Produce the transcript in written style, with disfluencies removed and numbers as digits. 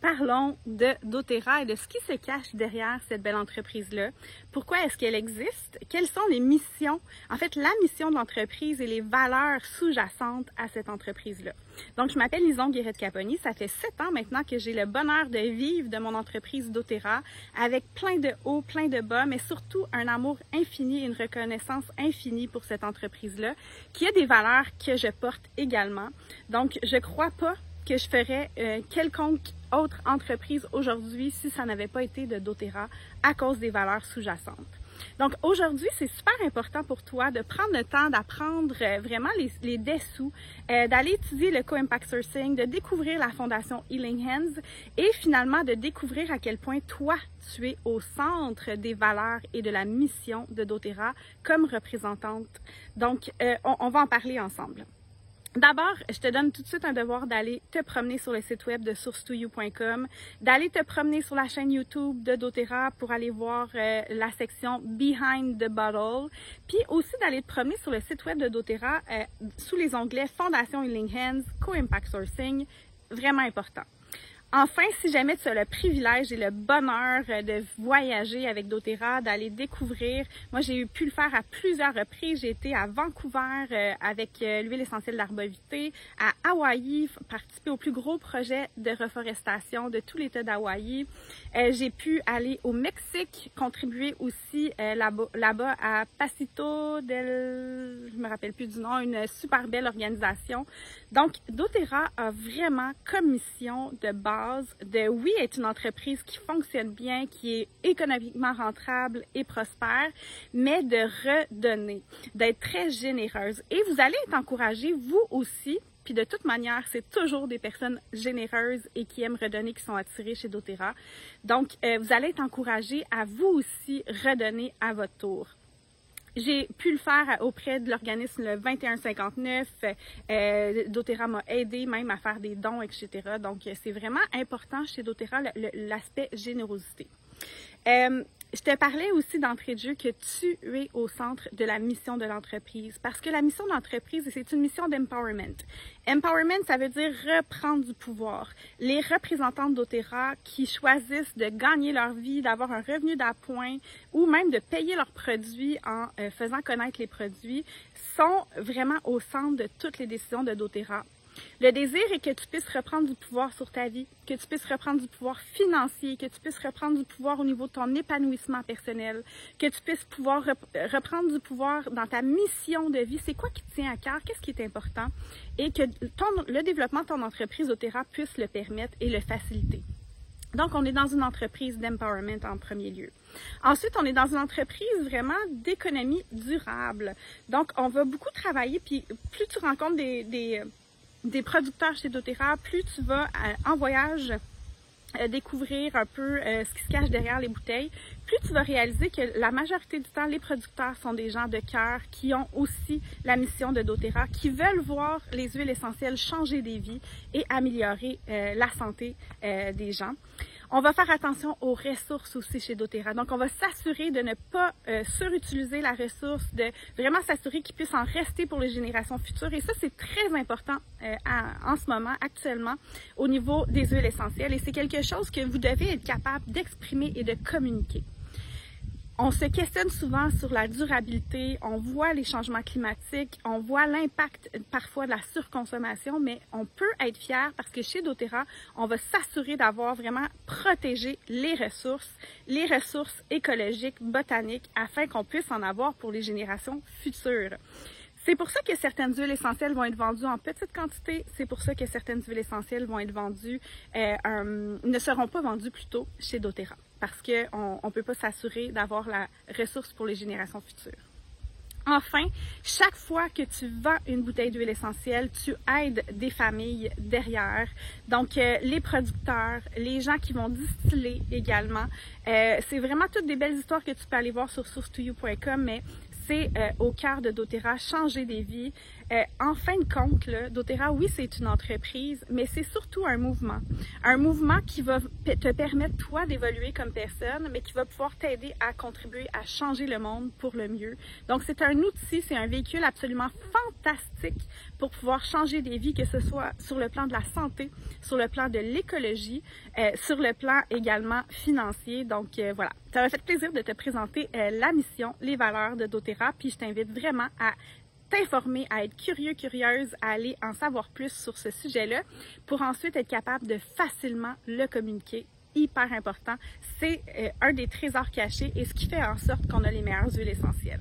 Parlons de doTERRA et de ce qui se cache derrière cette belle entreprise-là. Pourquoi est-ce qu'elle existe? Quelles sont les missions, en fait, la mission de l'entreprise et les valeurs sous-jacentes à cette entreprise-là? Donc, je m'appelle Lison Guérette-Caponi. Ça fait 7 ans maintenant que j'ai le bonheur de vivre de mon entreprise doTERRA avec plein de hauts, plein de bas, mais surtout un amour infini et une reconnaissance infinie pour cette entreprise-là, qui a des valeurs que je porte également. Donc, je crois pas que je ferais quelconque autre entreprise aujourd'hui si ça n'avait pas été de doTERRA à cause des valeurs sous-jacentes. Donc aujourd'hui, c'est super important pour toi de prendre le temps d'apprendre vraiment les dessous, d'aller étudier le co-impact sourcing, de découvrir la fondation Healing Hands et finalement de découvrir à quel point toi, tu es au centre des valeurs et de la mission de doTERRA comme représentante. Donc, on va en parler ensemble. D'abord, je te donne tout de suite un devoir d'aller te promener sur le site web de source2you.com, d'aller te promener sur la chaîne YouTube de doTERRA pour aller voir la section Behind the Bottle, puis aussi d'aller te promener sur le site web de doTERRA sous les onglets Fondation Healing Hands, Co-Impact Sourcing, vraiment important. Enfin, si jamais tu as le privilège et le bonheur de voyager avec doTERRA, d'aller découvrir, moi j'ai pu le faire à plusieurs reprises, j'ai été à Vancouver avec l'huile essentielle d'arbovité, à Hawaï, participer au plus gros projet de reforestation de tout l'État d'Hawaï. J'ai pu aller au Mexique, contribuer aussi là-bas à Pasito je me rappelle plus du nom, une super belle organisation. Donc, doTERRA a vraiment comme mission de base de, oui, être une entreprise qui fonctionne bien, qui est économiquement rentable et prospère, mais de redonner, d'être très généreuse. Et vous allez être encouragés, vous aussi, puis de toute manière, c'est toujours des personnes généreuses et qui aiment redonner qui sont attirées chez doTERRA. Donc, vous allez être encouragés à vous aussi redonner à votre tour. J'ai pu le faire auprès de l'organisme le 2159. doTERRA m'a aidé même à faire des dons, etc. Donc, c'est vraiment important chez doTERRA l'aspect générosité. Je te parlais aussi d'entrée de jeu que tu es au centre de la mission de l'entreprise parce que la mission de l'entreprise, c'est une mission d'empowerment. Empowerment, ça veut dire reprendre du pouvoir. Les représentants de doTERRA qui choisissent de gagner leur vie, d'avoir un revenu d'appoint ou même de payer leurs produits en faisant connaître les produits sont vraiment au centre de toutes les décisions de doTERRA. Le désir est que tu puisses reprendre du pouvoir sur ta vie, que tu puisses reprendre du pouvoir financier, que tu puisses reprendre du pouvoir au niveau de ton épanouissement personnel, que tu puisses pouvoir reprendre du pouvoir dans ta mission de vie. C'est quoi qui te tient à cœur? Qu'est-ce qui est important? Et que le développement de ton entreprise doTERRA puisse le permettre et le faciliter. Donc, on est dans une entreprise d'empowerment en premier lieu. Ensuite, on est dans une entreprise vraiment d'économie durable. Donc, on va beaucoup travailler, puis plus tu rencontres des producteurs chez doTERRA, plus tu vas en voyage découvrir un peu ce qui se cache derrière les bouteilles, plus tu vas réaliser que la majorité du temps, les producteurs sont des gens de cœur qui ont aussi la mission de doTERRA, qui veulent voir les huiles essentielles changer des vies et améliorer la santé des gens. On va faire attention aux ressources aussi chez doTERRA. Donc, on va s'assurer de ne pas surutiliser la ressource, de vraiment s'assurer qu'il puisse en rester pour les générations futures. Et ça, c'est très important en ce moment, actuellement, au niveau des huiles essentielles. Et c'est quelque chose que vous devez être capable d'exprimer et de communiquer. On se questionne souvent sur la durabilité, on voit les changements climatiques, on voit l'impact parfois de la surconsommation, mais on peut être fier parce que chez doTERRA, on va s'assurer d'avoir vraiment protégé les ressources écologiques, botaniques, afin qu'on puisse en avoir pour les générations futures. C'est pour ça que certaines huiles essentielles vont être vendues en petite quantité. C'est pour ça que certaines huiles essentielles vont être vendues, ne seront pas vendues plutôt chez doTERRA. Parce qu'on ne peut pas s'assurer d'avoir la ressource pour les générations futures. Enfin, chaque fois que tu vends une bouteille d'huile essentielle, tu aides des familles derrière. Donc, les producteurs, les gens qui vont distiller également. C'est vraiment toutes des belles histoires que tu peux aller voir sur source2you.com, mais c'est au cœur de doTERRA, changer des vies. En fin de compte, doTERRA, oui, c'est une entreprise, mais c'est surtout un mouvement. Un mouvement qui va te permettre, toi, d'évoluer comme personne, mais qui va pouvoir t'aider à contribuer à changer le monde pour le mieux. Donc, c'est un outil, c'est un véhicule absolument fantastique pour pouvoir changer des vies, que ce soit sur le plan de la santé, sur le plan de l'écologie, sur le plan également financier. Donc, voilà. Ça m'a fait plaisir de te présenter la mission, les valeurs de doTERRA, puis je t'invite vraiment à t'informer, à être curieux, curieuse, à aller en savoir plus sur ce sujet-là pour ensuite être capable de facilement le communiquer. Hyper important. C'est un des trésors cachés et ce qui fait en sorte qu'on a les meilleures huiles essentielles.